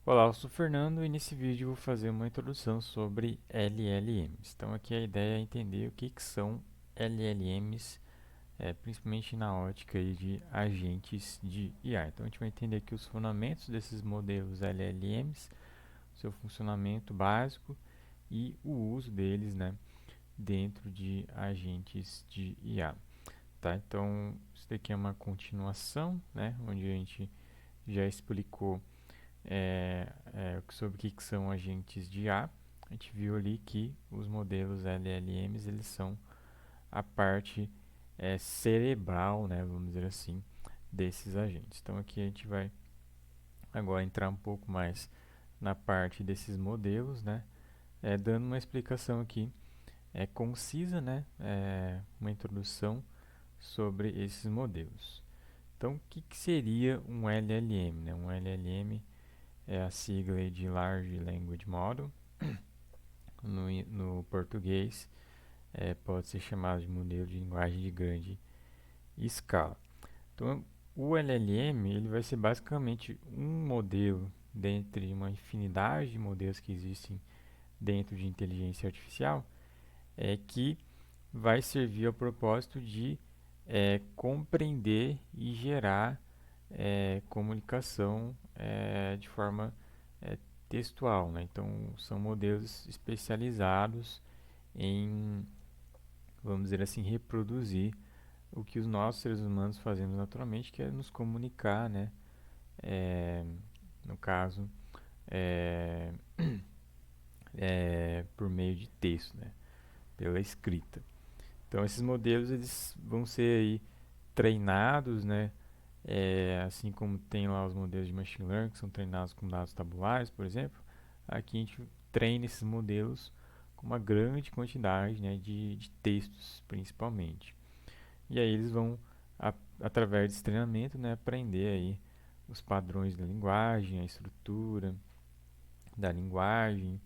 Olá, eu sou o Fernando e nesse vídeo eu vou fazer uma introdução sobre LLMs. Então aqui a ideia é entender o que são LLMs, principalmente na ótica aí de agentes de IA. Então a gente vai entender aqui os fundamentos desses modelos LLMs, seu funcionamento básico e o uso deles, né, dentro de agentes de IA. Tá? Então isso daqui é uma continuação, né, onde a gente já explicou sobre o que são agentes de IA. A gente viu ali que os modelos LLMs eles são a parte cerebral, né, vamos dizer assim, desses agentes. Então aqui a gente vai agora entrar um pouco mais na parte desses modelos, né, dando uma explicação aqui concisa, né, uma introdução sobre esses modelos. Então, o que seria um LLM? Né? Um LLM é a sigla de Large Language Model. No português, pode ser chamado de modelo de linguagem de grande escala. Então, o LLM ele vai ser basicamente um modelo dentre uma infinidade de modelos que existem dentro de inteligência artificial, que vai servir ao propósito de compreender e gerar comunicação de forma é, textual. Né? Então, são modelos especializados em, vamos dizer assim, reproduzir o que os nossos seres humanos fazemos naturalmente, que é nos comunicar, né? É, no caso, é, por meio de texto, né? Pela escrita. Então, esses modelos eles vão ser aí treinados, né? Assim como tem lá os modelos de machine learning que são treinados com dados tabulares, por exemplo, aqui a gente treina esses modelos com uma grande quantidade, né, de textos, principalmente. E aí eles vão, através desse treinamento, né, aprender aí os padrões da linguagem, a estrutura da linguagem,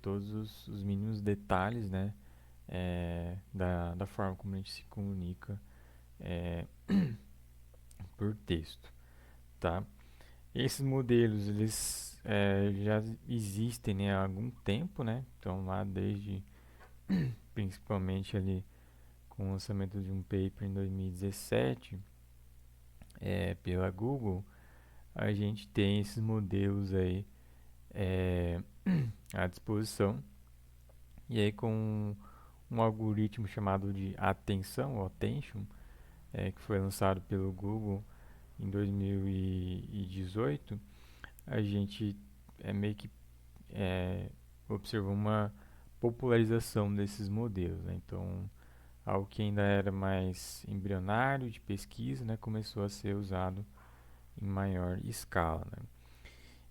todos os mínimos detalhes, né, da forma como a gente se comunica é, por texto, tá? Esses modelos, eles já existem, né, há algum tempo, né? Então lá desde, principalmente ali com o lançamento de um paper em 2017 pela Google, a gente tem esses modelos aí é, à disposição. E aí com um algoritmo chamado de atenção, ou attention, que foi lançado pelo Google em 2018, a gente meio que é, observou uma popularização desses modelos. Né? Então, algo que ainda era mais embrionário de pesquisa, né, começou a ser usado em maior escala. Né?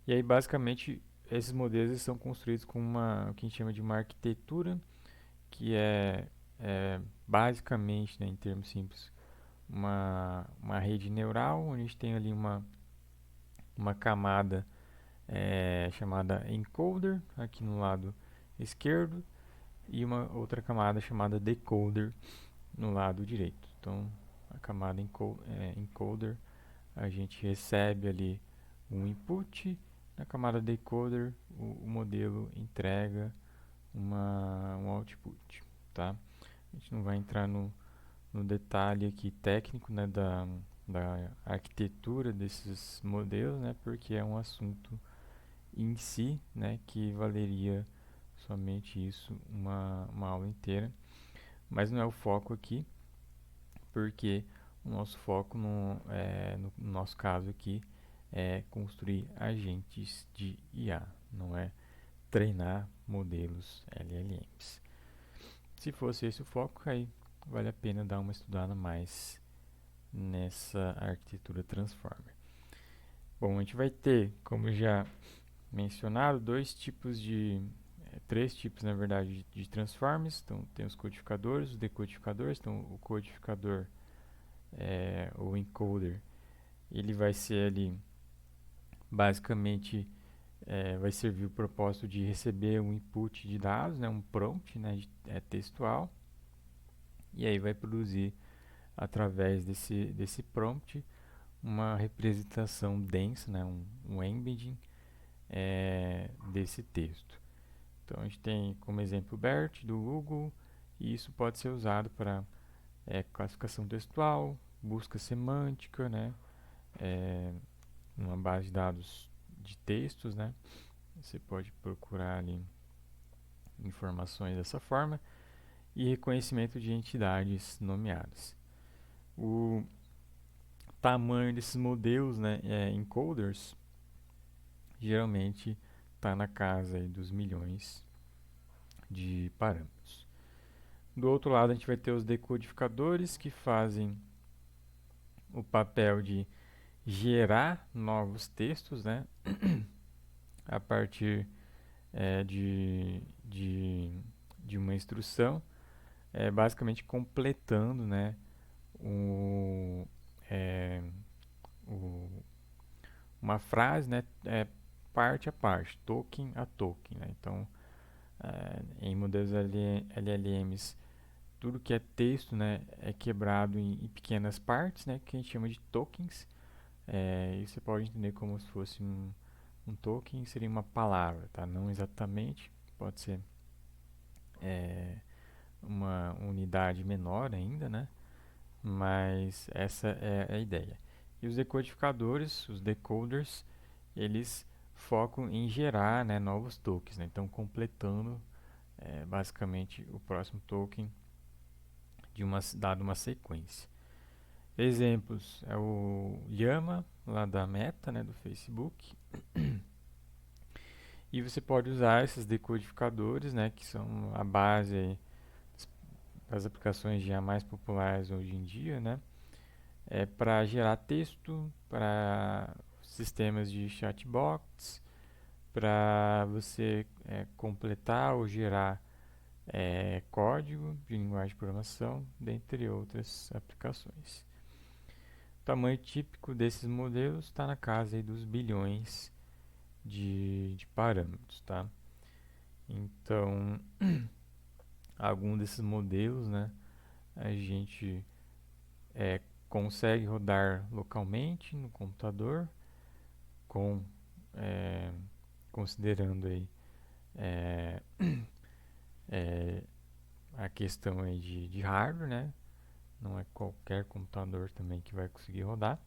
E aí, basicamente, esses modelos são construídos com o que a gente chama de uma arquitetura, que é basicamente, né, em termos simples, uma rede neural, onde a gente tem ali uma camada chamada encoder, aqui no lado esquerdo, e uma outra camada chamada decoder no lado direito. Então, a camada encoder, a gente recebe ali um input, na camada decoder, o modelo entrega um output, tá? A gente não vai entrar no detalhe aqui técnico, né, da arquitetura desses modelos, né, porque é um assunto em si, né, que valeria somente isso uma aula inteira, mas não é o foco aqui, porque o nosso foco no nosso caso aqui é construir agentes de IA, não é treinar modelos LLMs. Se fosse esse o foco, aí vale a pena dar uma estudada mais nessa arquitetura Transformer. Bom, a gente vai ter, como já mencionado, três tipos na verdade de transformers. Então tem os codificadores, os decodificadores. Então o codificador, o encoder, ele vai ser ali basicamente vai servir o propósito de receber um input de dados, né, um prompt, né, textual, e aí vai produzir através desse prompt uma representação densa, né, um embedding desse texto. Então a gente tem como exemplo o BERT do Google, e isso pode ser usado para classificação textual, busca semântica, né? É, uma base de dados de textos, né? Você pode procurar ali informações dessa forma e reconhecimento de entidades nomeadas. O tamanho desses modelos, né, encoders, geralmente está na casa aí dos milhões de parâmetros. Do outro lado, a gente vai ter os decodificadores que fazem o papel de gerar novos textos, né, a partir de uma instrução, basicamente completando, né, o, é, o, uma frase, né, parte a parte, token a token. Né? Então, em modelos LLMs, tudo que é texto, né, é quebrado em pequenas partes, né, que a gente chama de tokens. E você pode entender como se fosse um token, seria uma palavra, tá? Não exatamente, pode ser uma unidade menor ainda, né? Mas essa é a ideia. E os decodificadores, os decoders, eles focam em gerar, né, novos tokens, né? Então completando basicamente o próximo token de dada uma sequência. Exemplos é o Llama lá da Meta, né, do Facebook. E você pode usar esses decodificadores, né, que são a base aí das aplicações já mais populares hoje em dia, né, para gerar texto, para sistemas de chatbots, para você completar ou gerar código de linguagem de programação, dentre outras aplicações. O tamanho típico desses modelos está na casa aí dos bilhões de parâmetros, tá? Então, algum desses modelos, né, a gente consegue rodar localmente no computador, com é, considerando aí é, é, a questão aí de hardware, né? Não é qualquer computador também que vai conseguir rodar.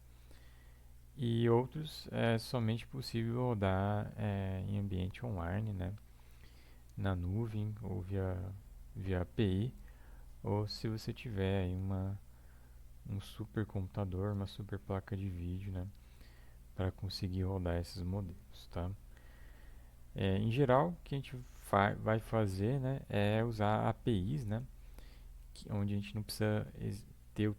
E outros é somente possível rodar em ambiente online, né? Na nuvem ou via API, ou se você tiver aí um super computador, uma super placa de vídeo, né? Para conseguir rodar esses modelos, tá? Em geral, o que a gente vai fazer, né, é usar APIs, né, onde a gente não precisa ter o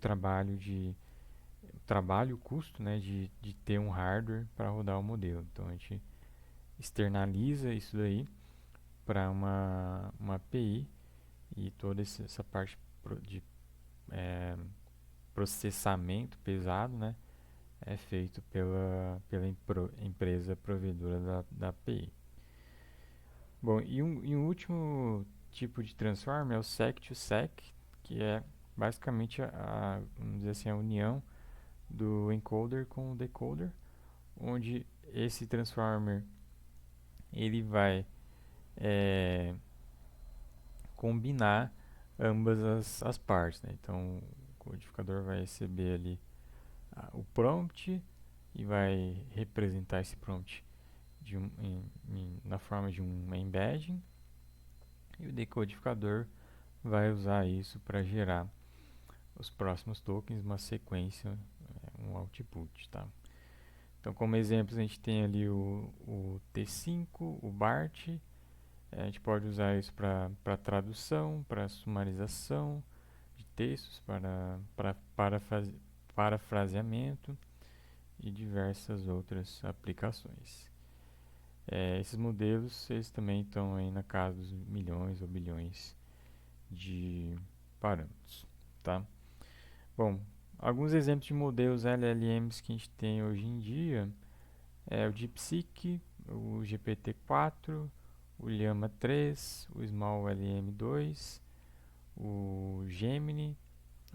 custo, né, de ter um hardware para rodar o modelo. Então a gente externaliza isso daí para uma API, e toda essa parte de é, processamento pesado, né, é feito pela empresa provedora da API. Bom, e um último tipo de transform é o sec-to-sec, que é basicamente vamos dizer assim, a união do encoder com o decoder, onde esse transformer ele vai é, combinar ambas as partes. Né? Então, o codificador vai receber ali o prompt e vai representar esse prompt na forma de um embedding, e o decodificador vai usar isso para gerar os próximos tokens, uma sequência, um output, tá? Então, como exemplos, a gente tem ali o T5, o BART. A gente pode usar isso para tradução, para sumarização de textos, para parafraseamento e diversas outras aplicações. Esses modelos eles também estão aí na casa dos milhões ou bilhões de parâmetros, tá? Bom, alguns exemplos de modelos LLMs que a gente tem hoje em dia é o DeepSeek, o GPT-4, o Llama 3, o Small LM2, o Gemini,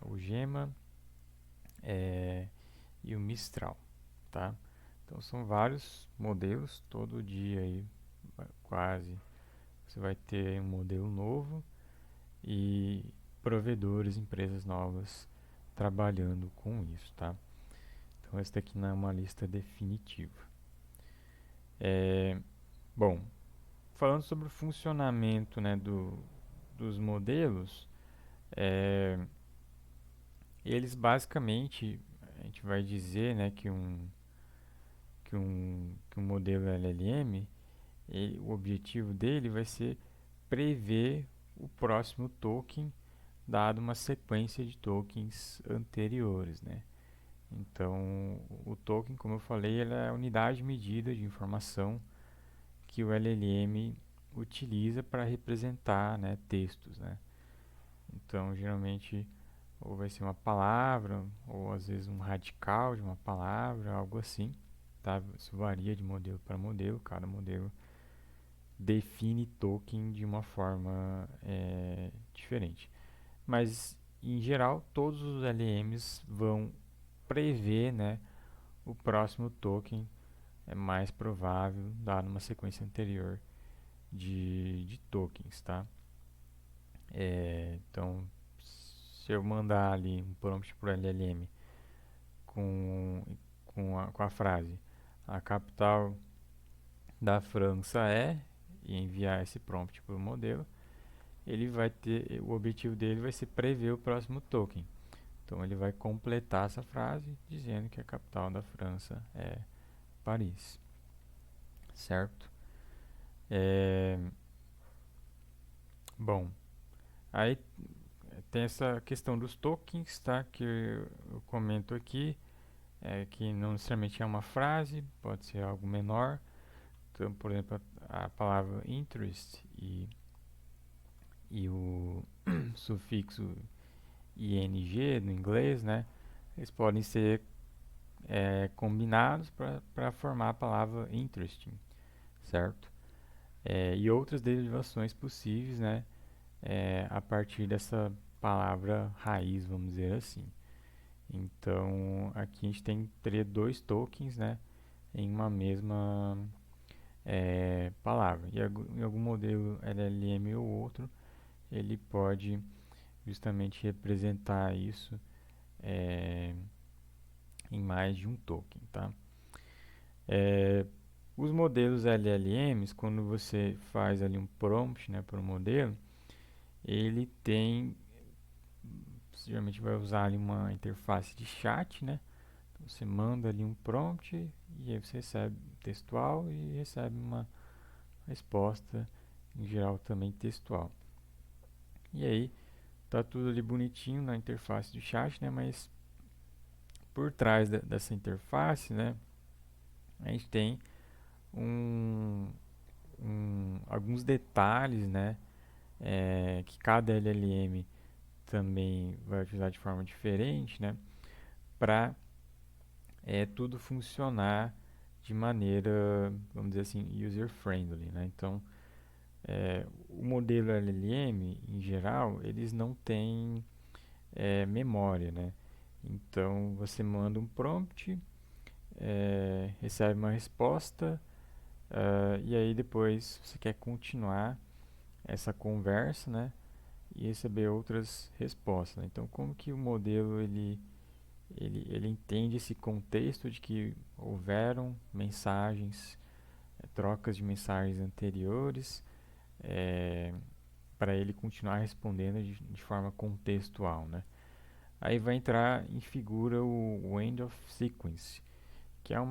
o Gemma e o Mistral, tá? Então são vários modelos, todo dia aí quase você vai ter um modelo novo e provedores, empresas novas trabalhando com isso, tá? Então essa daqui não é uma lista definitiva. É, bom, falando sobre o funcionamento, né, dos modelos, é, eles basicamente, a gente vai dizer, né, que um modelo LLM, o objetivo dele vai ser prever o próximo token dado uma sequência de tokens anteriores, né? Então, o token, como eu falei, ele é a unidade de medida de informação que o LLM utiliza para representar, né, textos, né? Então, geralmente, ou vai ser uma palavra, ou às vezes um radical de uma palavra, algo assim, tá? Isso varia de modelo para modelo, cada modelo define token de uma forma diferente. Mas, em geral, todos os LMs vão prever, né, o próximo token é mais provável dado uma sequência anterior de tokens, tá? Então, se eu mandar ali um prompt para o LLM com, com a frase a capital da França é, e enviar esse prompt para o modelo, ele vai ter, o objetivo dele vai ser prever o próximo token. Então ele vai completar essa frase dizendo que a capital da França é Paris, certo? É, bom, aí tem essa questão dos tokens, tá? Que eu comento aqui, que não necessariamente é uma frase, pode ser algo menor. Então, por exemplo, a palavra interest e o sufixo ing no inglês, né? Eles podem ser combinados para formar a palavra interesting, certo? E outras derivações possíveis, né? A partir dessa palavra raiz, vamos dizer assim. Então, aqui a gente teria dois tokens, né? Em uma mesma palavra. E em algum modelo LLM ou outro, ele pode justamente representar isso é, em mais de um token, tá? É, os modelos LLMs, quando você faz ali um prompt, né, para o modelo, ele tem, geralmente vai usar ali uma interface de chat, né? Então, você manda ali um prompt e aí você recebe textual e recebe uma resposta, em geral também textual. E aí tá tudo ali bonitinho na interface do chat, né? Mas por trás dessa interface, né, a gente tem um, alguns detalhes, né, que cada LLM também vai utilizar de forma diferente, né, para tudo funcionar de maneira, vamos dizer assim, user-friendly, né? Então, o modelo LLM, em geral, eles não têm memória, né? Então, você manda um prompt, recebe uma resposta, e aí depois você quer continuar essa conversa, né? E receber outras respostas, né? Então, como que o modelo ele entende esse contexto de que houveram mensagens, trocas de mensagens anteriores, para ele continuar respondendo de forma contextual, né? Aí vai entrar em figura o end of sequence, que é um,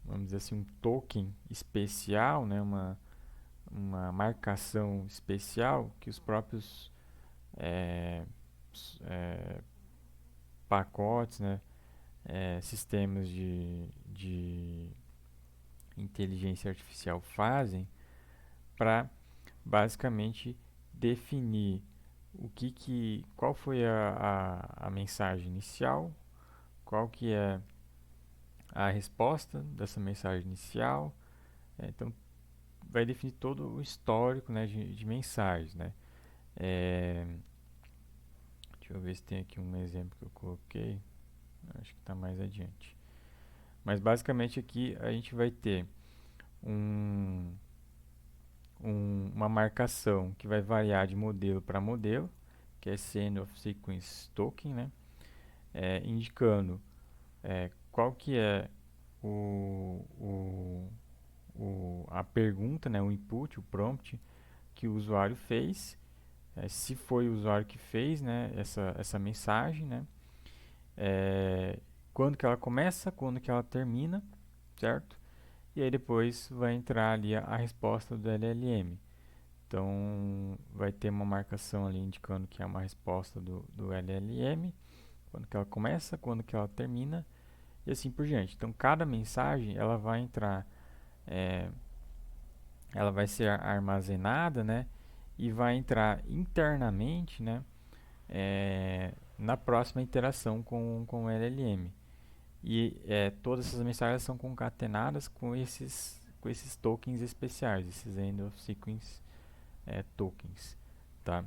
vamos dizer assim, um token especial, né? Uma marcação especial que os próprios é, é, pacotes, né? Sistemas de inteligência artificial fazem para basicamente definir qual foi a mensagem inicial, qual que é a resposta dessa mensagem inicial. Então, vai definir todo o histórico, né, de mensagens, né. É, deixa eu ver se tem aqui um exemplo que eu coloquei. Acho que está mais adiante. Mas basicamente aqui a gente vai ter um, uma marcação que vai variar de modelo para modelo, que é esse end of sequence token, né? Indicando qual que é o, o, a pergunta, né? O input, o prompt que o usuário fez, se foi o usuário que fez, né? Essa mensagem, né? É, quando que ela começa, quando que ela termina, certo? E aí depois vai entrar ali a resposta do LLM. Então vai ter uma marcação ali indicando que é uma resposta do LLM, quando que ela começa, quando que ela termina e assim por diante. Então cada mensagem ela vai entrar, é, ela vai ser armazenada, né? E vai entrar internamente, né? Na próxima interação com o LLM. E todas essas mensagens são concatenadas com esses tokens especiais, esses end of sequence tokens, tá?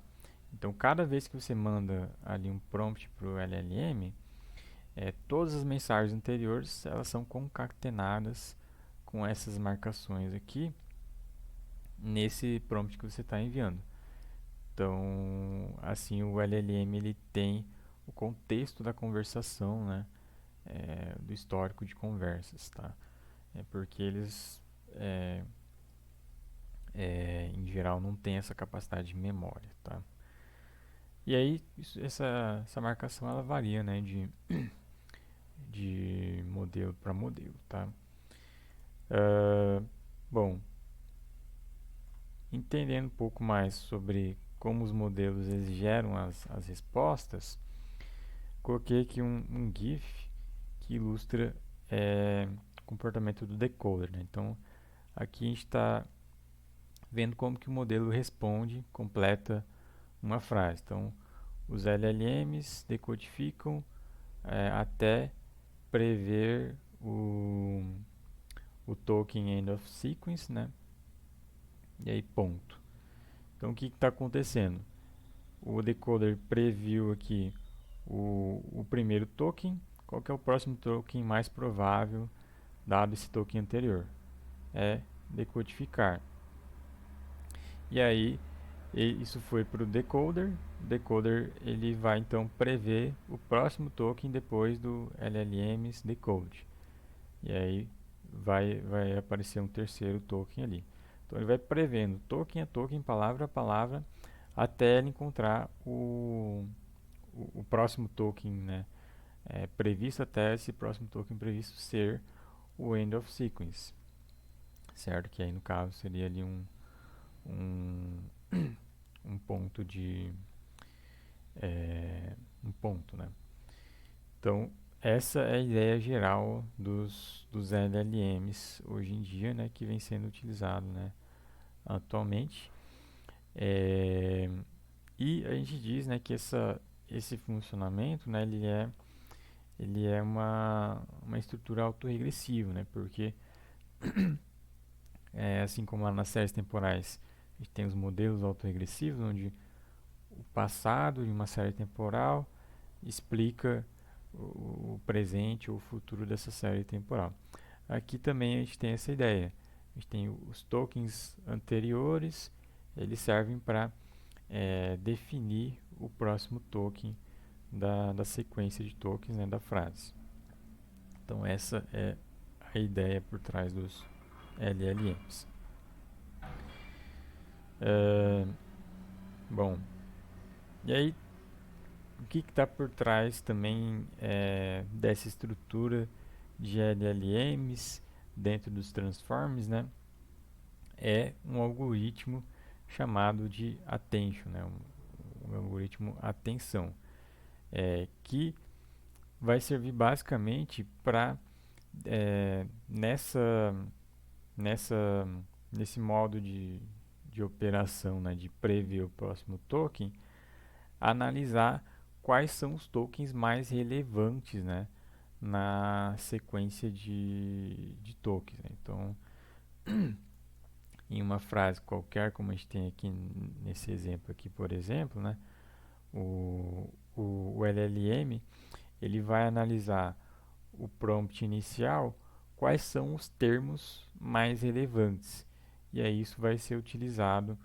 Então, cada vez que você manda ali um prompt para o LLM, todas as mensagens anteriores elas são concatenadas com essas marcações aqui nesse prompt que você está enviando. Então, assim o LLM ele tem o contexto da conversação, né? Do histórico de conversas, tá? Porque eles, é, em geral, não têm essa capacidade de memória, tá? E aí, essa marcação ela varia, né, de modelo para modelo, tá? Uh, bom, entendendo um pouco mais sobre como os modelos eles geram as respostas, coloquei aqui um GIF que ilustra o comportamento do decoder, né? Então, aqui a gente está vendo como que o modelo responde, completa uma frase. Então, os LLMs decodificam até prever o token end of sequence, né? E aí ponto. Então o que está acontecendo? O decoder previu aqui o primeiro token. Qual que é o próximo token mais provável dado esse token anterior? É decodificar. E aí isso foi para o decoder. O decoder ele vai então prever o próximo token depois do LLM's decode. E aí vai aparecer um terceiro token ali. Então ele vai prevendo token a token, palavra a palavra, até ele encontrar o próximo token, né, previsto, até esse próximo token previsto ser o end of sequence, certo? Que aí no caso seria ali um, um ponto um ponto, né? Então essa é a ideia geral dos LLMs hoje em dia, né, que vem sendo utilizado, né, atualmente. É, e a gente diz, né, que esse funcionamento, né, ele é uma estrutura autorregressiva, né, porque assim como lá nas séries temporais a gente tem os modelos autorregressivos, onde o passado de uma série temporal explica o presente ou o futuro dessa série temporal. Aqui também a gente tem essa ideia. A gente tem os tokens anteriores, eles servem para definir o próximo token da sequência de tokens, né, da frase. Então essa é a ideia por trás dos LLMs. É, bom, e aí o que está por trás também dessa estrutura de LLMs dentro dos transforms, né? É um algoritmo chamado de attention, né? Um algoritmo atenção, que vai servir basicamente para nessa nessa nesse modo de operação, né, de prever o próximo token, analisar quais são os tokens mais relevantes, né, na sequência de tokens, né? Então, em uma frase qualquer, como a gente tem aqui nesse exemplo aqui, por exemplo, né, o LLM ele vai analisar o prompt inicial, quais são os termos mais relevantes. E aí isso vai ser utilizado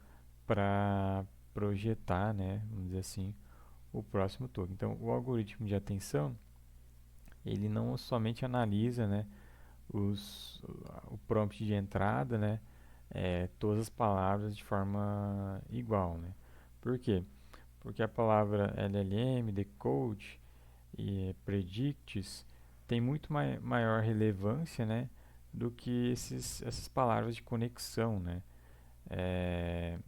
para projetar, né, vamos dizer assim, o próximo token. Então, o algoritmo de atenção, ele não somente analisa, né, o prompt de entrada, né, todas as palavras de forma igual, né? Por quê? Porque a palavra LLM, decode e predicts tem muito maior relevância, né, do que essas palavras de conexão, né, é,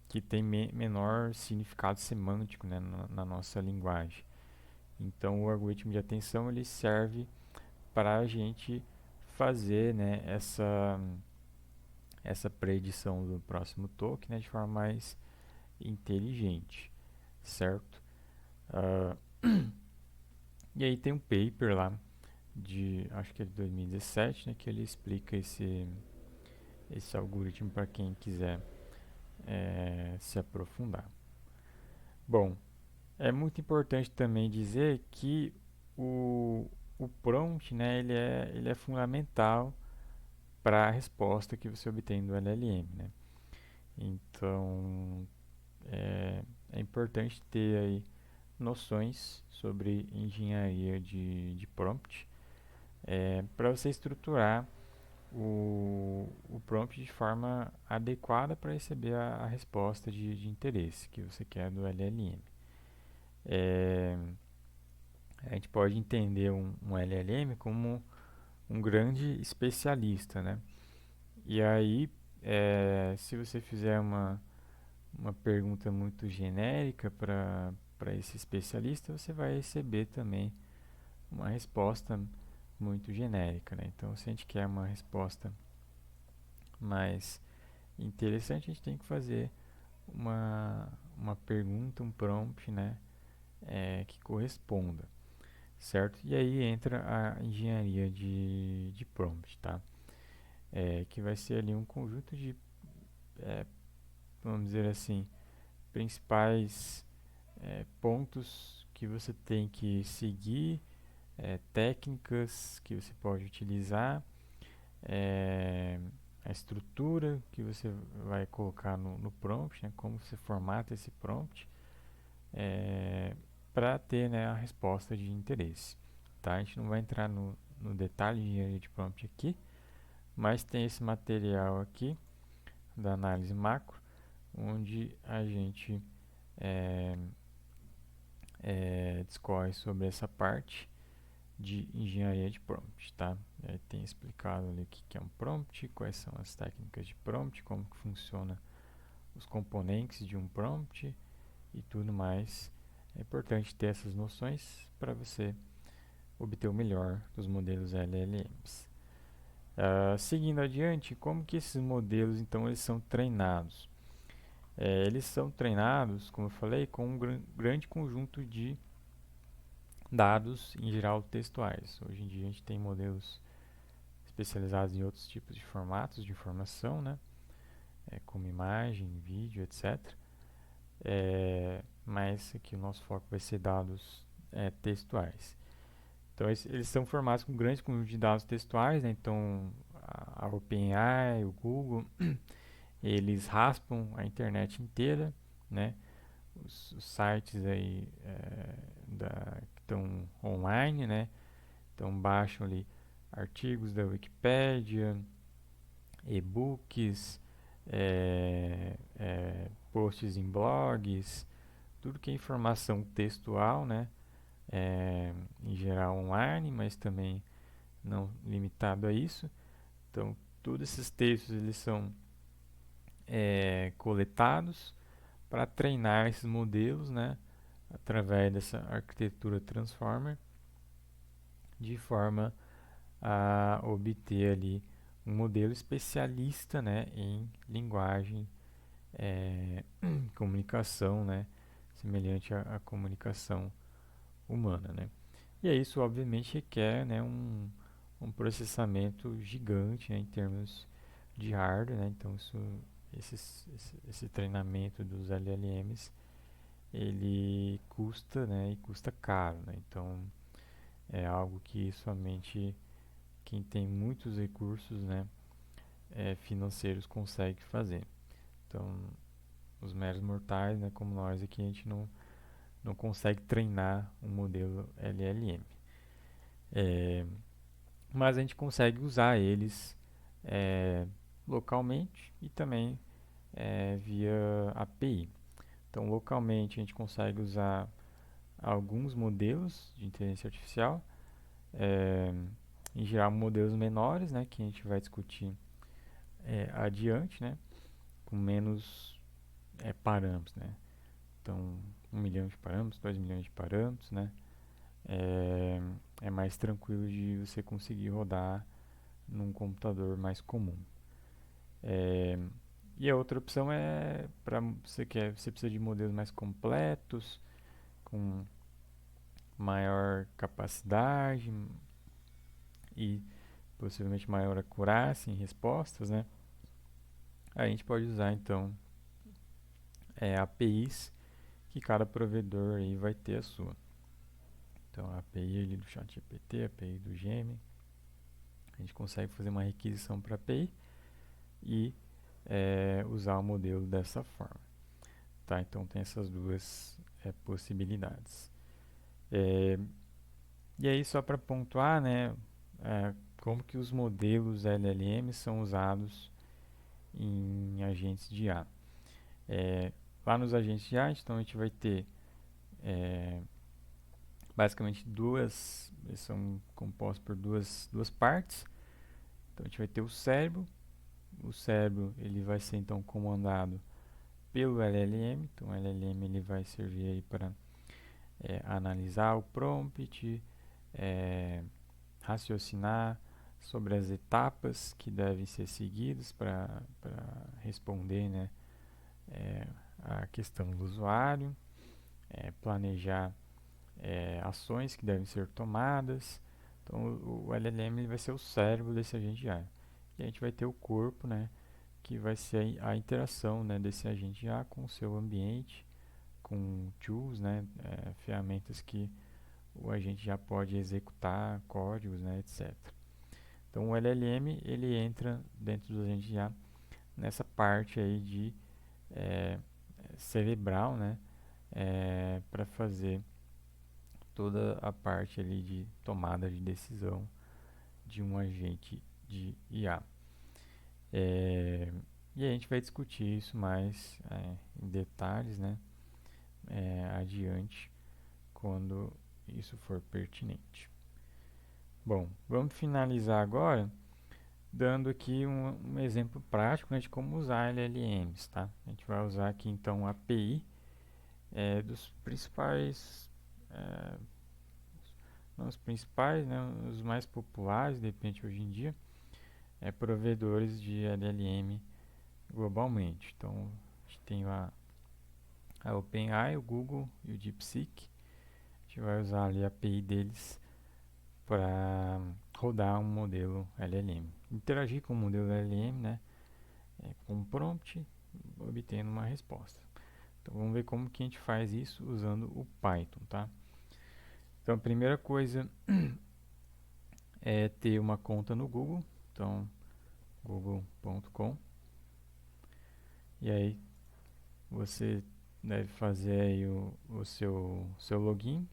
que tem menor significado semântico, né, na nossa linguagem. Então, o algoritmo de atenção ele serve para a gente fazer, né, essa predição do próximo token, né, de forma mais inteligente, certo? Uh, e aí tem um paper lá acho que é de 2017, né, que ele explica esse algoritmo para quem quiser se aprofundar. Bom, é muito importante também dizer que o prompt, né, ele é fundamental para a resposta que você obtém do LLM, né? Então, é importante ter aí noções sobre engenharia de prompt para você estruturar o prompt de forma adequada para receber a resposta de interesse que você quer do LLM. É, a gente pode entender um LLM como um grande especialista, né? E aí, se você fizer uma pergunta muito genérica para esse especialista, você vai receber também uma resposta muito genérica, né? Então, se a gente quer uma resposta mais interessante, a gente tem que fazer uma pergunta, um prompt, né? Que corresponda, certo? E aí entra a engenharia de prompt, tá? Que vai ser ali um conjunto de, é, vamos dizer assim, principais pontos que você tem que seguir, técnicas que você pode utilizar, é, a estrutura que você vai colocar no prompt, né, como você formata esse prompt, para ter, né, a resposta de interesse. Tá? A gente não vai entrar no detalhe de engenharia de prompt aqui, mas tem esse material aqui da análise macro, onde a gente é, discorre sobre essa parte de engenharia de prompt, tá? Tem explicado ali o que é um prompt, quais são as técnicas de prompt, como que funciona os componentes de um prompt e tudo mais. É importante ter essas noções para você obter o melhor dos modelos LLMs. Seguindo adiante, como que esses modelos então eles são treinados? Eles são treinados, como eu falei, com um grande conjunto de dados, em geral textuais. Hoje em dia a gente tem modelos especializados em outros tipos de formatos de informação, né? Como imagem, vídeo, etc. Mas aqui o nosso foco vai ser dados textuais. Então eles são formados com um grande conjunto de dados textuais, né? Então a OpenAI, o Google, eles raspam a internet inteira, né? Os sites aí que estão online, né? Então baixam ali artigos da Wikipédia, e-books, posts em blogs, tudo que é informação textual, né? Em geral online, mas também não limitado a isso. Então, todos esses textos eles são coletados para treinar esses modelos, né? Através dessa arquitetura Transformer, de forma a obter ali um modelo especialista, né, em linguagem, comunicação, né, semelhante à comunicação humana, né. E aí isso obviamente requer, né, um processamento gigante, né, em termos de hardware, né. Então esse treinamento dos LLMs ele custa, né, e custa caro, né. Então É algo que somente quem tem muitos recursos, né, financeiros consegue fazer. Então, os meros mortais, né, como nós aqui, a gente não consegue treinar um modelo LLM. É, mas a gente consegue usar eles é, localmente e também via API. Então, localmente, a gente consegue usar alguns modelos de inteligência artificial, é, em geral modelos menores, né, que a gente vai discutir adiante, né, com menos parâmetros, né. Então, 1 milhão de parâmetros, 2 milhões de parâmetros, né, é, é mais tranquilo de você conseguir rodar num computador mais comum. É, e a outra opção é para você precisa de modelos mais completos, com maior capacidade e possivelmente maior acurácia em respostas, né? A gente pode usar então APIs que cada provedor aí vai ter a sua. Então a API ali do ChatGPT, a API do Gemini, a gente consegue fazer uma requisição para a API e usar o modelo dessa forma. Tá? Então tem essas duas possibilidades. É, e aí só para pontuar, né, como que os modelos LLM são usados em agentes de IA. É, lá nos agentes de IA, então a gente vai ter é, basicamente eles são compostos por duas partes. Então a gente vai ter o cérebro ele vai ser então comandado pelo LLM, então o LLM ele vai servir aí para analisar o prompt, é, raciocinar sobre as etapas que devem ser seguidas para responder, né, é, a questão do usuário, planejar ações que devem ser tomadas. Então, o LLM ele vai ser o cérebro desse agente de IA. E a gente vai ter o corpo, né, que vai ser a interação, né, desse agente de IA com o seu ambiente, com tools, né, ferramentas que o agente já pode executar, códigos, né, etc. Então, o LLM ele entra dentro do agente de IA nessa parte aí de é, cerebral, né, para fazer toda a parte ali de tomada de decisão de um agente de IA. É, e a gente vai discutir isso mais em detalhes, né, adiante, quando isso for pertinente. Bom, vamos finalizar agora dando aqui um exemplo prático, né, de como usar LLMs, tá? A gente vai usar aqui então a API dos principais, é, não os principais, né, os mais populares, de repente hoje em dia, provedores de LLM globalmente. Então, a gente tem lá a OpenAI, o Google e o DeepSeek. A gente vai usar ali a API deles para rodar um modelo LLM. Interagir com o modelo LLM, né, com um prompt, obtendo uma resposta. Então, vamos ver como que a gente faz isso usando o Python, tá? Então, a primeira coisa é ter uma conta no Google. Então, google.com. E aí, você deve fazer aí o seu login.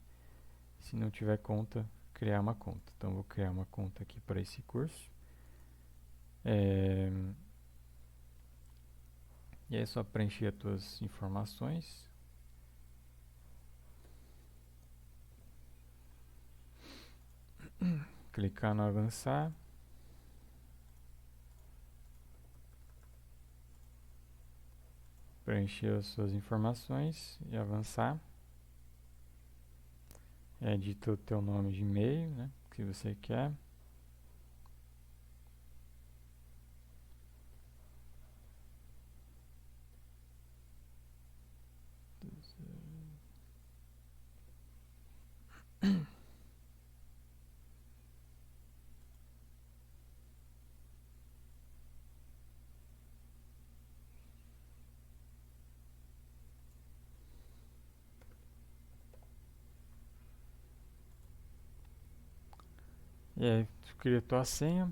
Se não tiver conta, criar uma conta. Então, vou criar uma conta aqui para esse curso. É, e aí é só preencher as tuas informações. Clicar no avançar. Preencher as suas informações e avançar. Edita o teu nome de e-mail, né, que você quer. E aí, tu cria tua senha.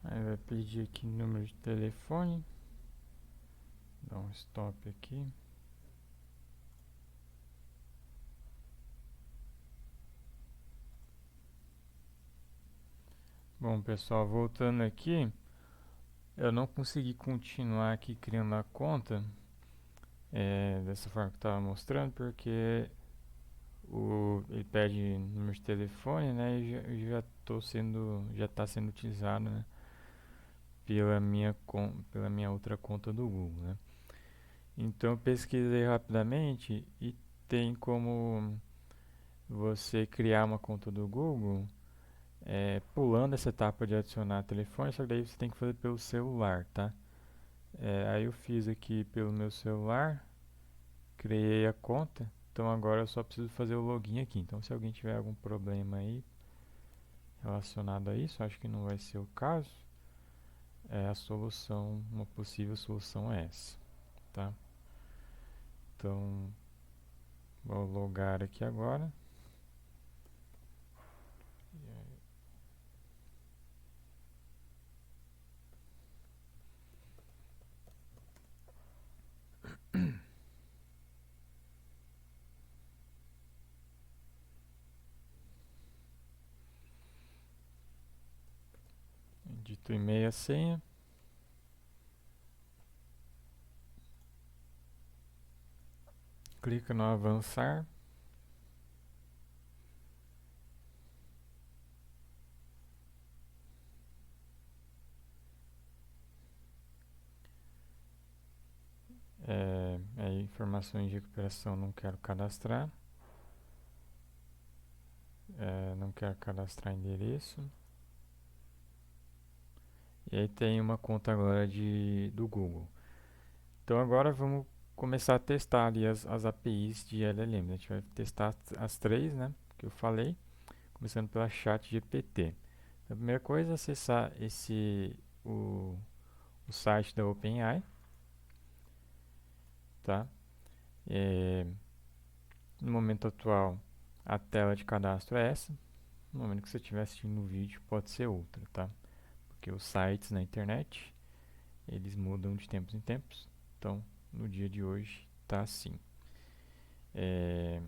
Aí vai pedir aqui número de telefone. Dá um stop aqui. Bom, pessoal, voltando aqui, eu não consegui continuar aqui criando a conta dessa forma que eu estava mostrando, porque ele pede número de telefone, né? E já está sendo utilizado, né, pela minha outra conta do Google, né? Então eu pesquisei rapidamente e tem como você criar uma conta do Google pulando essa etapa de adicionar telefone, só que daí você tem que fazer pelo celular, tá? Aí eu fiz aqui pelo meu celular, criei a conta, então agora eu só preciso fazer o login aqui. Então se alguém tiver algum problema aí relacionado a isso, acho que não vai ser o caso. Uma possível solução é essa, tá? Então vou logar aqui agora. Digito o e-mail e a senha. Clica no avançar. Aí informações de recuperação não quero cadastrar. Não quero cadastrar endereço. E aí tem uma conta agora do Google. Então agora vamos começar a testar ali as APIs de LLM. A gente vai testar as três, né, que eu falei, começando pela ChatGPT. A primeira coisa é acessar o site da OpenAI, tá? É, no momento atual, a tela de cadastro é essa. No momento que você estiver assistindo o vídeo, pode ser outra, tá? Porque os sites na internet, eles mudam de tempos em tempos. Então, no dia de hoje, tá assim. É,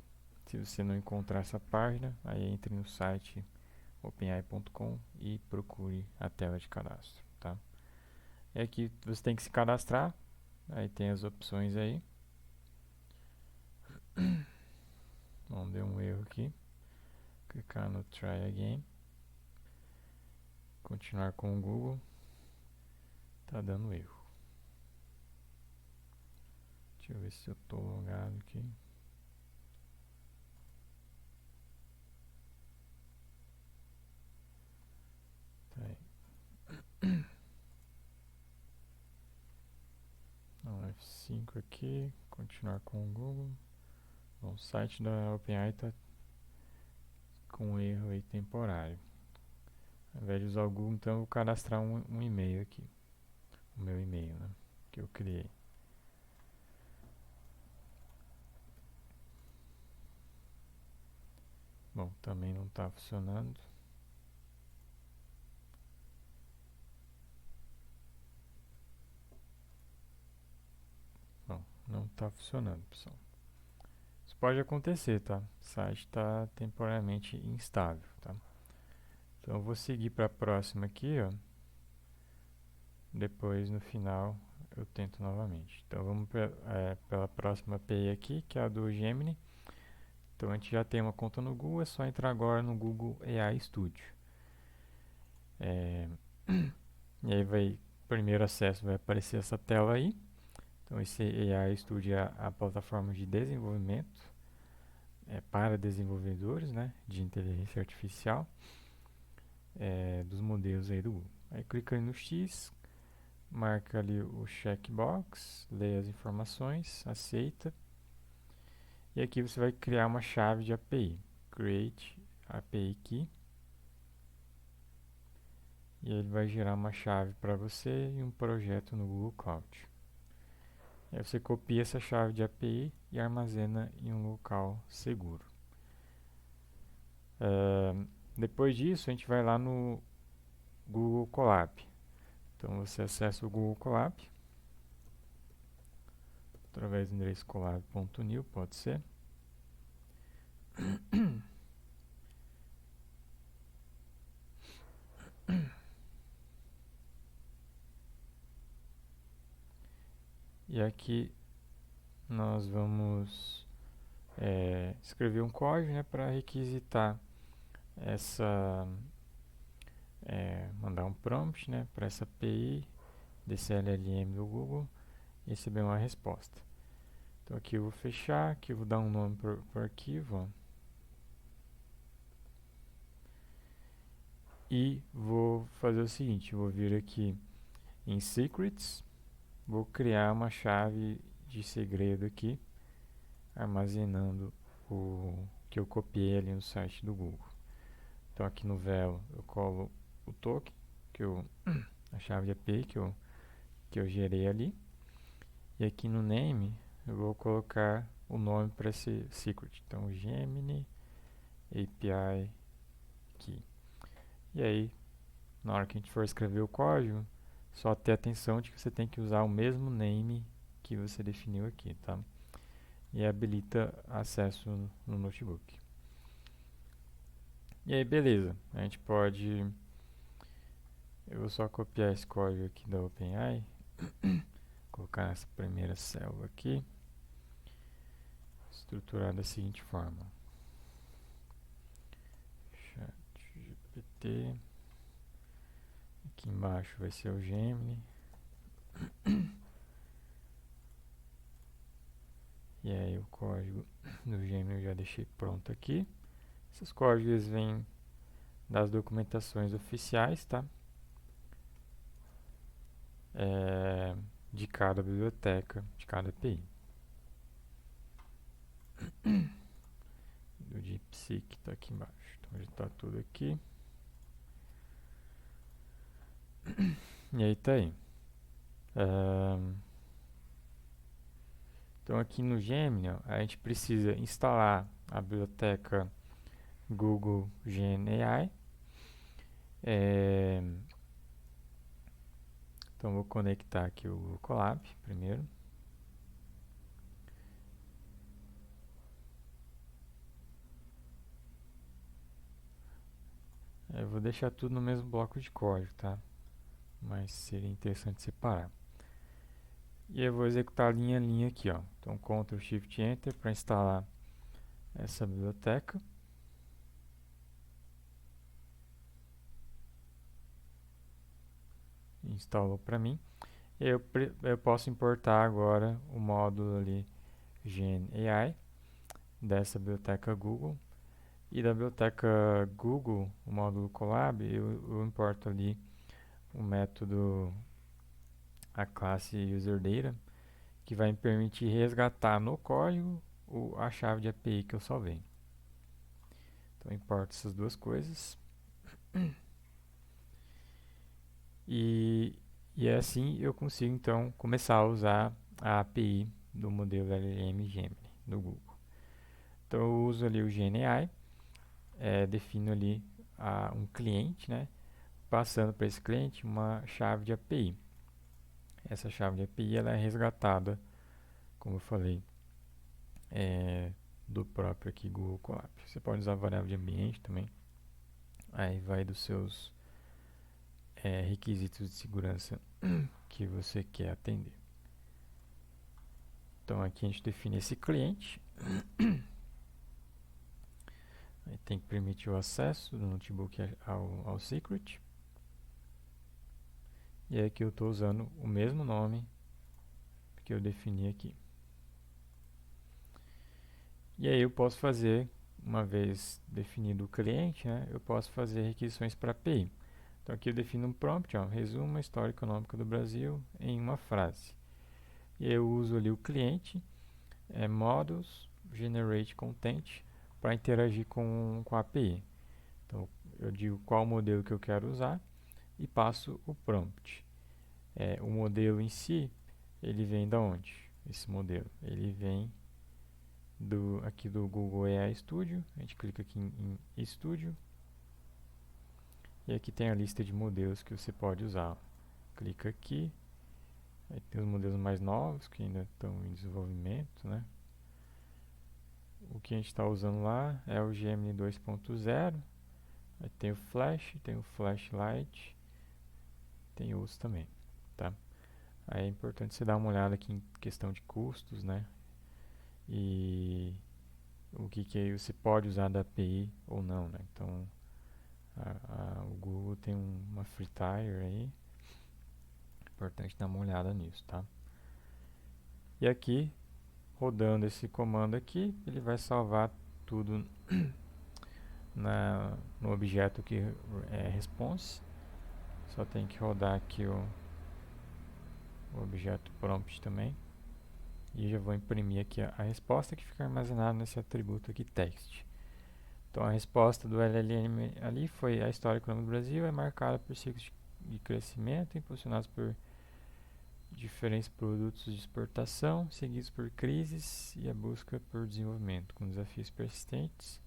se você não encontrar essa página, aí entre no site openai.com e procure a tela de cadastro, tá? É aqui você tem que se cadastrar, aí tem as opções aí. Bom, deu um erro aqui. Clicar no Try Again. Continuar com o Google. Tá dando erro. Deixa eu ver se eu tô logado aqui. Tá aí. Não, F5 aqui. Continuar com o Google. Bom, o site da OpenAI tá com um erro aí temporário. Ao invés de usar o Google, então eu vou cadastrar um e-mail aqui. O meu e-mail, né? Que eu criei. Bom, também não está funcionando. Bom, não está funcionando, pessoal. Isso pode acontecer, tá? O site está temporariamente instável, tá? Então eu vou seguir para a próxima aqui, ó. Depois no final eu tento novamente. Então vamos pela próxima API aqui, que é a do Gemini. Então a gente já tem uma conta no Google, é só entrar agora no Google AI Studio. É, e aí primeiro acesso vai aparecer essa tela aí. Então esse AI Studio é a plataforma de desenvolvimento para desenvolvedores, né, de inteligência artificial dos modelos aí do Google. Aí clica ali no X, marca ali o checkbox, lê as informações, aceita. E aqui você vai criar uma chave de API. Create API Key. E ele vai gerar uma chave para você e um projeto no Google Cloud. Aí você copia essa chave de API e armazena em um local seguro. Depois disso, a gente vai lá no Google Colab. Então você acessa o Google Colab através do endereço colab.new, pode ser. E aqui nós vamos escrever um código, né, para requisitar essa, mandar um prompt, né, para essa API desse LLM do Google e receber uma resposta. Então aqui eu vou fechar, aqui eu vou dar um nome para o arquivo, ó, e vou fazer o seguinte, eu vou vir aqui em Secrets, vou criar uma chave de segredo aqui, armazenando o que eu copiei ali no site do Google. Então aqui no Velo eu colo o token, a chave de API que eu gerei ali. E aqui no name eu vou colocar o nome para esse secret. Então Gemini API Key. E aí, na hora que a gente for escrever o código, só ter atenção de que você tem que usar o mesmo name que você definiu aqui, tá? E habilita acesso no notebook. E aí, beleza. A gente pode... Eu vou só copiar esse código aqui da OpenAI. Colocar nessa primeira célula aqui. Estruturar da seguinte forma. ChatGPT. Aqui embaixo vai ser o Gemini. E aí o código do Gemini eu já deixei pronto aqui. Esses códigos vêm das documentações oficiais, tá? De cada biblioteca, de cada API. Do DeepSeek está aqui embaixo. Então já está tudo aqui. E aí tá aí. Então aqui no Gemini a gente precisa instalar a biblioteca Google Gen AI. Então vou conectar aqui o Google Colab primeiro. Eu vou deixar tudo no mesmo bloco de código, tá? Mas seria interessante separar. E eu vou executar linha a linha aqui, ó. Então Ctrl Shift Enter para instalar essa biblioteca. Instalou para mim. Eu posso importar agora o módulo ali Gen AI dessa biblioteca Google. E da biblioteca Google, o módulo Colab, eu importo ali o método, a classe UserData, que vai me permitir resgatar no código a chave de API que eu salvei. Então eu importo essas duas coisas. E assim eu consigo então começar a usar a API do modelo LLM Gemini do Google. Então eu uso ali o GenAI, defino ali um cliente, né, passando para esse cliente uma chave de API. Essa chave de API ela é resgatada, como eu falei, do próprio aqui Google Colab. Você pode usar variável de ambiente também. Aí vai dos seus requisitos de segurança que você quer atender. Então aqui a gente define esse cliente. Aí tem que permitir o acesso do notebook ao secret. E aqui eu estou usando o mesmo nome que eu defini aqui. E aí eu posso fazer, uma vez definido o cliente, né, eu posso fazer requisições para API. Então aqui eu defino um prompt, ó, resumo a história econômica do Brasil em uma frase. E eu uso ali o cliente, models, generate content, para interagir com a API. Então eu digo qual modelo que eu quero usar e passo o prompt. O modelo em si, ele vem da onde? Esse modelo, ele vem aqui do Google AI Studio. A gente clica aqui em Studio e aqui tem a lista de modelos que você pode usar. Clica aqui, aí tem os modelos mais novos que ainda estão em desenvolvimento, né? O que a gente está usando lá é o Gemini 2.0. Aí tem o Flash, tem o Flashlight, tem outros também, tá? Aí é importante você dar uma olhada aqui em questão de custos, né? E o que aí você pode usar da API ou não, né? Então, o Google tem uma free tier aí, é importante dar uma olhada nisso, tá? E aqui, rodando esse comando aqui, ele vai salvar tudo no objeto que é response. Só tem que rodar aqui o objeto prompt também. E eu já vou imprimir aqui a resposta que fica armazenada nesse atributo aqui text. Então a resposta do LLM ali foi: a história econômica do Brasil é marcada por ciclos de crescimento impulsionados por diferentes produtos de exportação, seguidos por crises e a busca por desenvolvimento, com desafios persistentes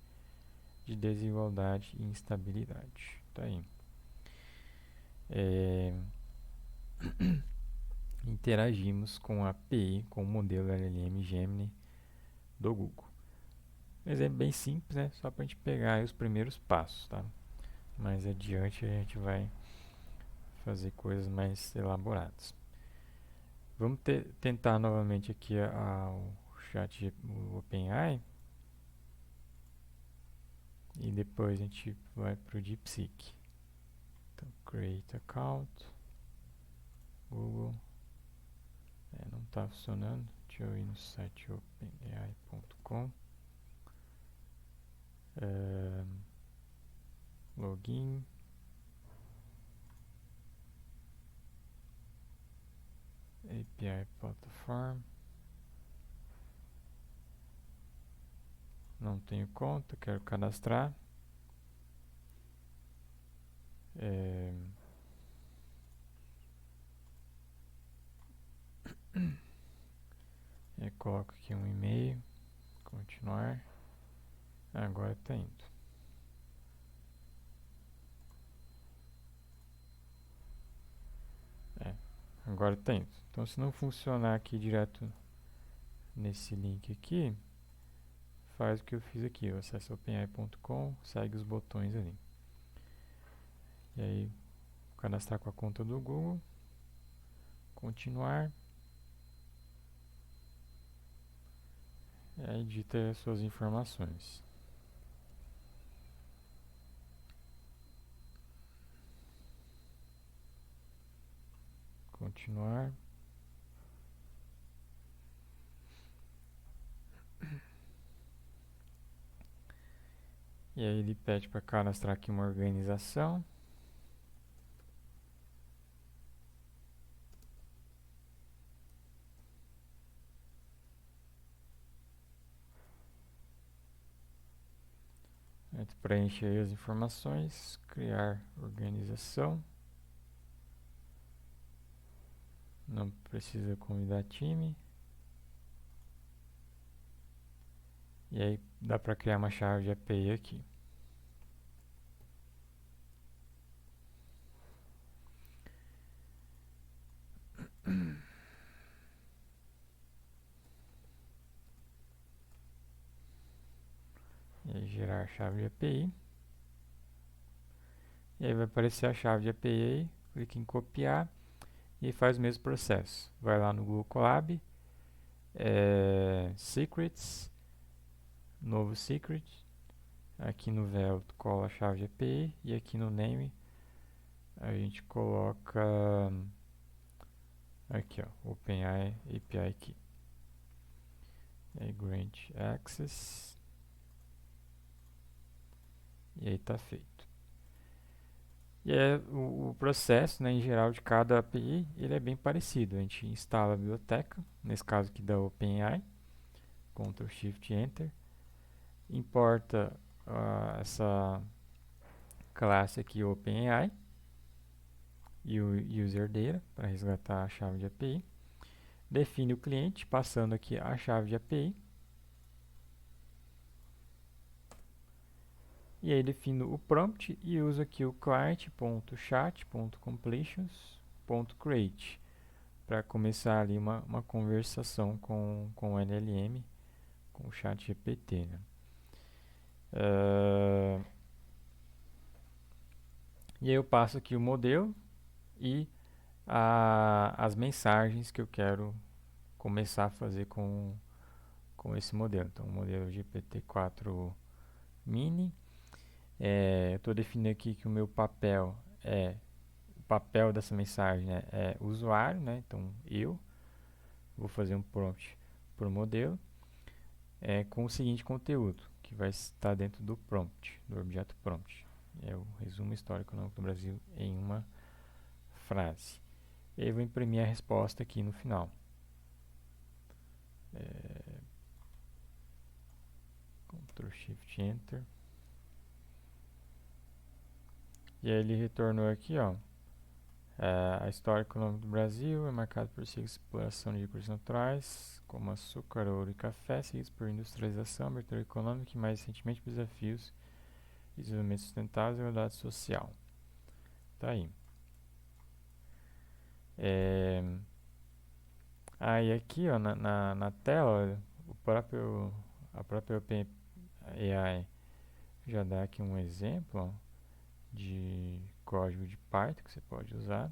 de desigualdade e instabilidade. Tá aí. Interagimos com a API, com o modelo LLM Gemini do Google. Um exemplo bem simples, né? Só para a gente pegar os primeiros passos, tá? Mais adiante a gente vai fazer coisas mais elaboradas. Vamos tentar novamente aqui o chat, o OpenAI. E depois a gente vai para o DeepSeek. Então, create account, Google. Não está funcionando. Deixa eu ir no site openai.com. Login. API Platform. Não tenho conta, quero cadastrar. Coloco aqui um e-mail. Continuar. Agora está indo. Agora está indo. Então, se não funcionar aqui direto nesse link aqui, faz o que eu fiz aqui. Acesse openai.com, segue os botões ali. E aí, cadastrar com a conta do Google. Continuar. E aí, digita as suas informações. Continuar. E aí ele pede para cadastrar aqui uma organização. A gente preenche aí as informações, criar organização. Não precisa convidar time. E aí dá para criar uma chave de API aqui. E aí gerar chave de API. E aí vai aparecer a chave de API, clica em copiar e faz o mesmo processo. Vai lá no Google Colab, Secrets, novo secret. Aqui no vel cola a chave de API e aqui no name a gente coloca aqui, ó, OpenAI API Key. E aí grant access. E aí tá feito. E o processo, né, em geral, de cada API, ele é bem parecido. A gente instala a biblioteca, nesse caso aqui da OpenAI, Ctrl Shift Enter, importa essa classe aqui OpenAI e o user data para resgatar a chave de API. Define o cliente passando aqui a chave de API. E aí defino o prompt e uso aqui o client.chat.completions.create para começar ali uma conversação com o LLM, com o chat GPT, né? E aí eu passo aqui o modelo e as mensagens que eu quero começar a fazer com esse modelo. Então, o modelo GPT-4 Mini. Eu estou definindo aqui que o meu papel o papel dessa mensagem, né, é usuário, né? Então, eu vou fazer um prompt para o modelo com o seguinte conteúdo, que vai estar dentro do prompt, do objeto prompt. É o resumo histórico econômico do Brasil em uma frase. E aí eu vou imprimir a resposta aqui no final. Ctrl Shift Enter. E aí ele retornou aqui, ó. A história econômica do Brasil é marcada por exploração de recursos naturais, como açúcar, ouro e café, seguidos por industrialização, abertura econômica e, mais recentemente, desafios de desenvolvimento sustentável e igualdade social. Tá aí. Aí aqui, ó, na tela, a própria OpenAI já dá aqui um exemplo, ó, de código de Python que você pode usar.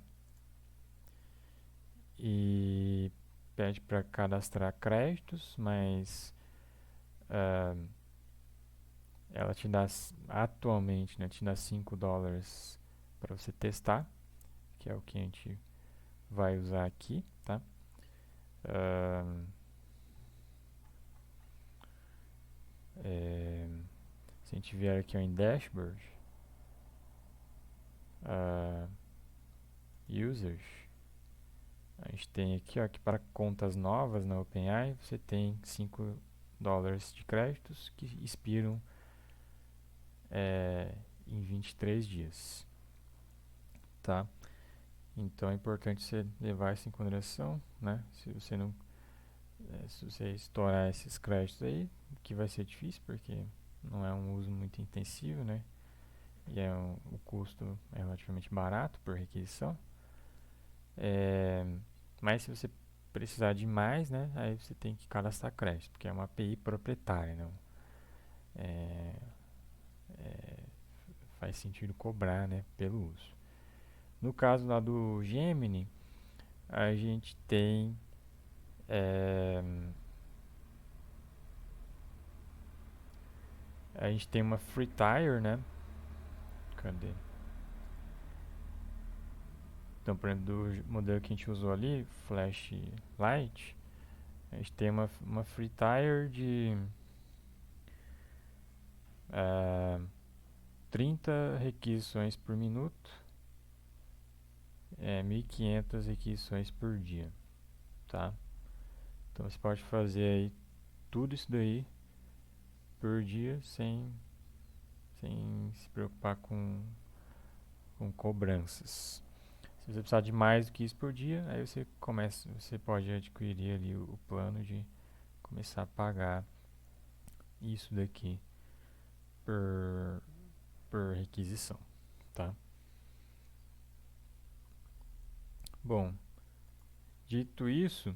E pede para cadastrar créditos, mas ela te dá atualmente, né, te dá $5 para você testar, que é o que a gente vai usar aqui, tá? Se a gente vier aqui ó, em Dashboard, Users, a gente tem aqui ó, que para contas novas na OpenAI você tem $5 de créditos que expiram em 23 dias, tá? Então é importante você levar isso em consideração, né? Se você estourar esses créditos aí, que vai ser difícil porque não é um uso muito intensivo, né? E o custo é relativamente barato por requisição. Mas se você precisar de mais, né? Aí você tem que cadastrar crédito, porque é uma API proprietária, não? Faz sentido cobrar, né? Pelo uso. No caso lá do Gemini, a gente tem uma free tier, né? Cadê? Então, por exemplo, do modelo que a gente usou ali, Flash Lite, a gente tem uma free tier de 30 requisições por minuto, 1.500 requisições por dia, tá? Então você pode fazer aí tudo isso daí por dia sem se preocupar com cobranças. Se você precisar de mais do que isso por dia, aí você pode adquirir ali o plano de começar a pagar isso daqui por requisição, tá? Bom, dito isso,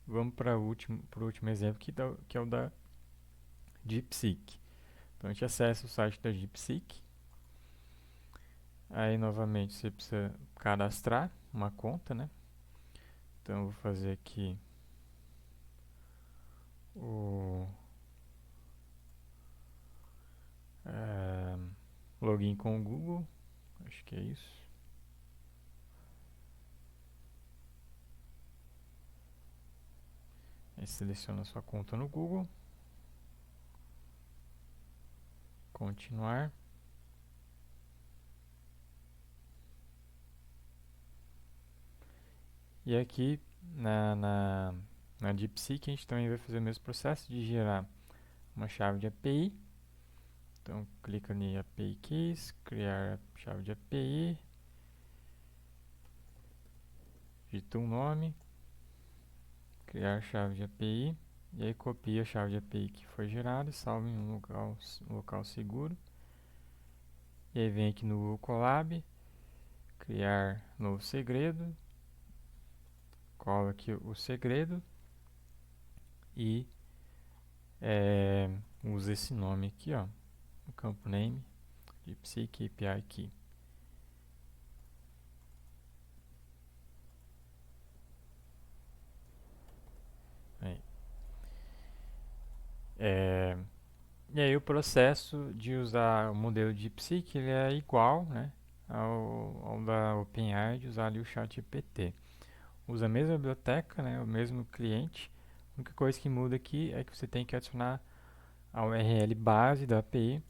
vamos para o último exemplo que é o da DeepSeek. Então a gente acessa o site da DeepSeek. Aí novamente você precisa cadastrar uma conta, né? Então eu vou fazer aqui o login com o Google. Acho que é isso. Aí seleciona sua conta no Google. Continuar. E aqui na DeepSeek a gente também vai fazer o mesmo processo de gerar uma chave de API Então, clica em API Keys, criar a chave de API, digita um nome, criar chave de API, e aí copia a chave de API que foi gerada e salva em um local seguro. E aí vem aqui no Google Colab, criar novo segredo, cola aqui o segredo e usa esse nome aqui, ó, no campo name de DeepSeek API Key. Aí. E aí o processo de usar o modelo de DeepSeek ele é igual, né, ao da OpenAI de usar ali o ChatGPT. Usa a mesma biblioteca, né, o mesmo cliente. A única coisa que muda aqui é que você tem que adicionar a URL base da API,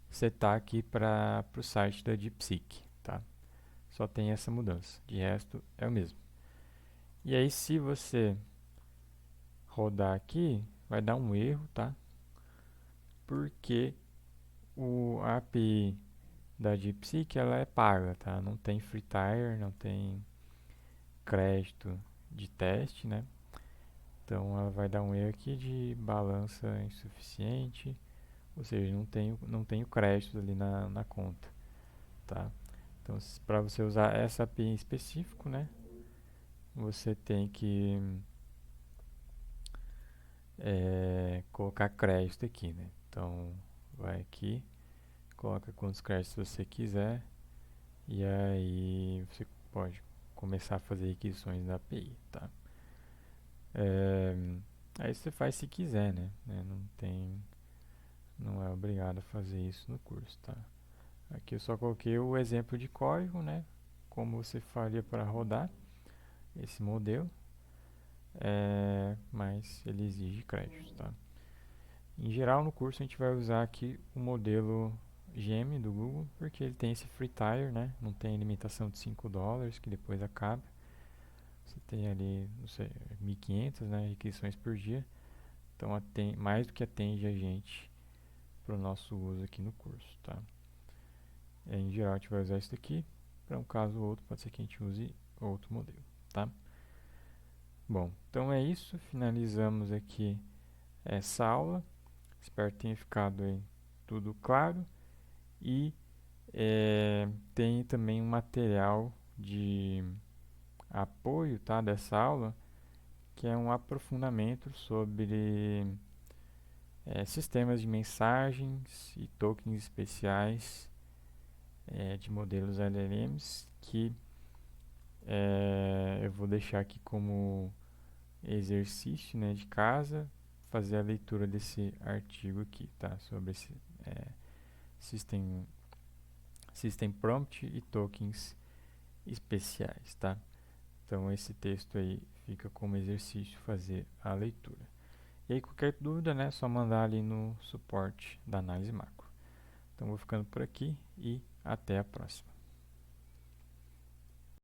setar aqui para o site da DeepSeek, tá? Só tem essa mudança, de resto é o mesmo. E aí se você rodar aqui, vai dar um erro, tá? Porque a API da DeepSeek ela é paga, tá? Não tem free tier, não tem crédito de teste, né? Então ela vai dar um erro aqui de balança insuficiente, ou seja, não tenho crédito ali na conta, tá? Então para você usar essa API em específico, né? Você tem que colocar crédito aqui, né? Então vai aqui, coloca quantos créditos você quiser e aí você pode começar a fazer requisições da API, tá? É, aí você faz se quiser, né? Não é obrigado a fazer isso no curso, tá? Aqui eu só coloquei o exemplo de código, né? Como você faria para rodar esse modelo, mas ele exige créditos, tá? Em geral, no curso a gente vai usar aqui o modelo Gem do Google, porque ele tem esse free tier, né? Não tem limitação de $5, que depois acaba. Você tem ali, não sei, 1.500, né, requisições por dia. Então, mais do que atende a gente para o nosso uso aqui no curso, tá? Em geral, a gente vai usar isso daqui. Para um caso ou outro, pode ser que a gente use outro modelo, tá? Bom, então é isso. Finalizamos aqui essa aula. Espero que tenha ficado aí tudo claro. E tem também um material de apoio, tá, dessa aula, que é um aprofundamento sobre sistemas de mensagens e tokens especiais de modelos LLMs que eu vou deixar aqui como exercício, né, de casa, fazer a leitura desse artigo aqui, tá, sobre esse System, System Prompt e tokens especiais, tá? Então esse texto aí fica como exercício fazer a leitura. E aí qualquer dúvida, né, é só mandar ali no suporte da análise macro. Então vou ficando por aqui e até a próxima.